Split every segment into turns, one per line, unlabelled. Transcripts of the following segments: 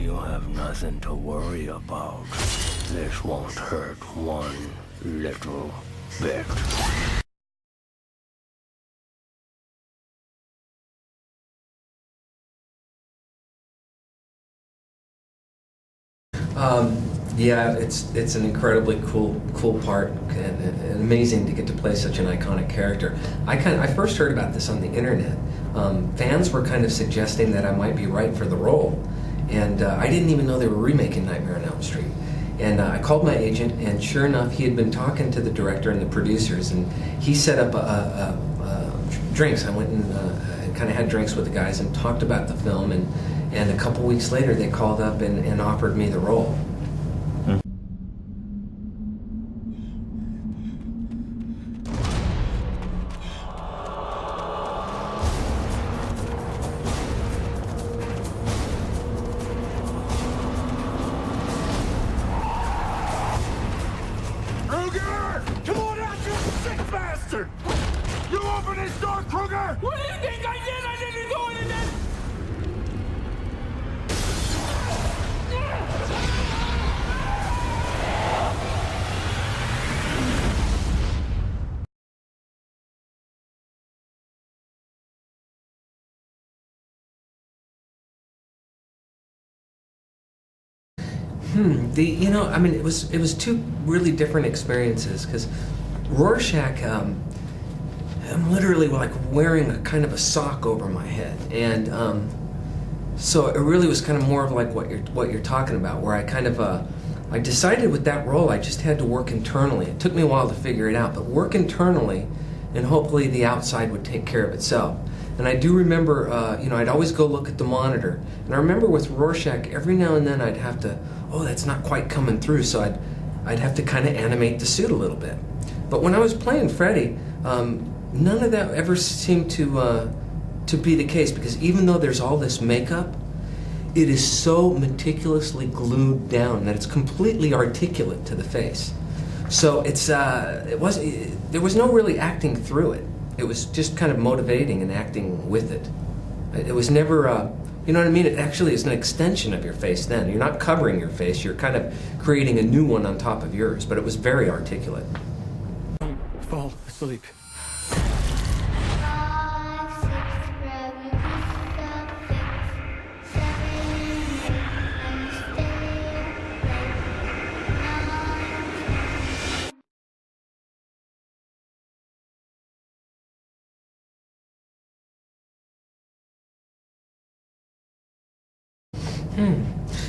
you have nothing to worry about. This won't hurt one little bit.
Yeah, it's an incredibly cool part, and amazing to get to play such an iconic character. I first heard about this on the internet. Fans were kind of suggesting that I might be right for the role, and I didn't even know they were remaking Nightmare on Elm Street. And I called my agent, and sure enough, he had been talking to the director and the producers, and he set up drinks. I went and kind of had drinks with the guys and talked about the film, and a couple weeks later they called up and offered me the role.
Come on out, you sick bastard! You open this door, Kruger! What do you think I did? I didn't do anything!
It was two really different experiences, because Rorschach, I'm literally like wearing a kind of a sock over my head, and so it really was kind of more of like what you're talking about, where I kind of I decided with that role I just had to work internally. It took me a while to figure it out, but work internally, and hopefully the outside would take care of itself. And I do remember, I'd always go look at the monitor, and I remember with Rorschach, every now and then I'd have to, that's not quite coming through, so I'd have to kind of animate the suit a little bit. But when I was playing Freddy, none of that ever seemed to be the case, because even though there's all this makeup, it is so meticulously glued down that it's completely articulate to the face. So there was no really acting through it. It was just kind of motivating and acting with it. It was never, you know what I mean? It actually is an extension of your face then. You're not covering your face, you're kind of creating a new one on top of yours, but it was very articulate.
Don't fall asleep.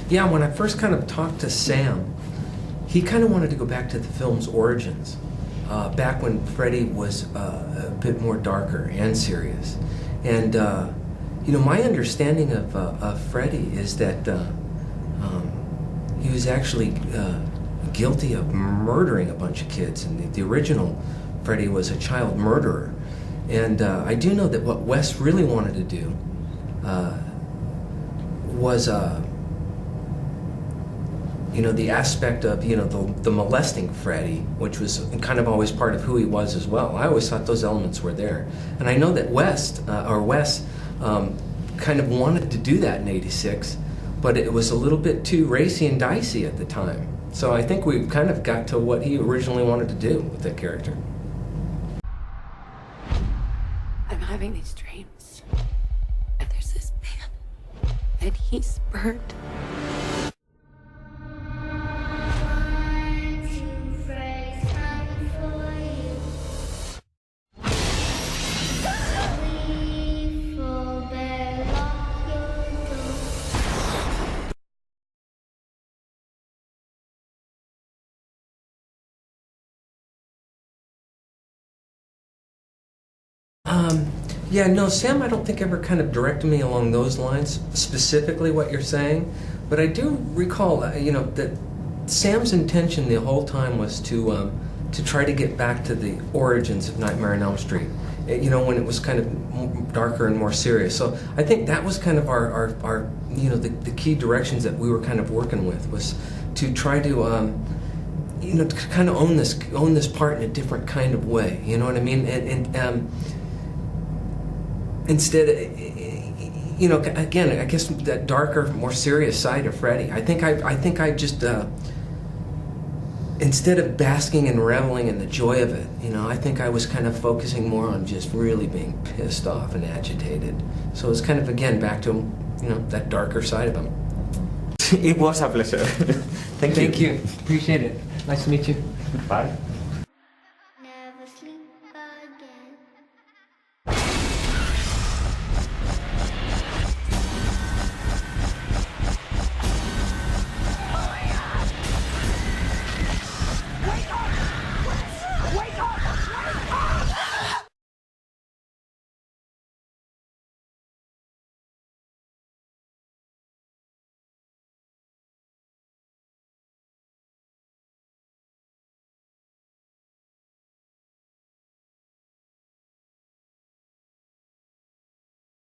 Yeah, when I first kind of talked to Sam, he kind of wanted to go back to the film's origins, back when Freddy was a bit more darker and serious. And, my understanding of Freddy is that he was actually guilty of murdering a bunch of kids, and the original Freddy was a child murderer. And I do know that what Wes really wanted to do was the aspect of the molesting Freddy, which was kind of always part of who he was as well. I always thought those elements were there, and I know that Wes kind of wanted to do that in '86, but it was a little bit too racy and dicey at the time. So I think we kind of got to what he originally wanted to do with that character.
I'm having these dreams, and there's this man, and he's burned.
Yeah, no, Sam I don't think ever kind of directed me along those lines, specifically what you're saying, but I do recall, that Sam's intention the whole time was to try to get back to the origins of Nightmare on Elm Street, when it was kind of darker and more serious. So I think that was kind of our the key directions that we were kind of working with, was to try to, to kind of own this part in a different kind of way, you know what I mean? And instead, you know, again, I guess that darker, more serious side of Freddie. I think I just, instead of basking and reveling in the joy of it, you know, I think I was kind of focusing more on just really being pissed off and agitated. So it's kind of, again, back to, you know, that darker side of him.
It was a pleasure. Thank you.
Thank you. Appreciate it. Nice to meet you.
Bye.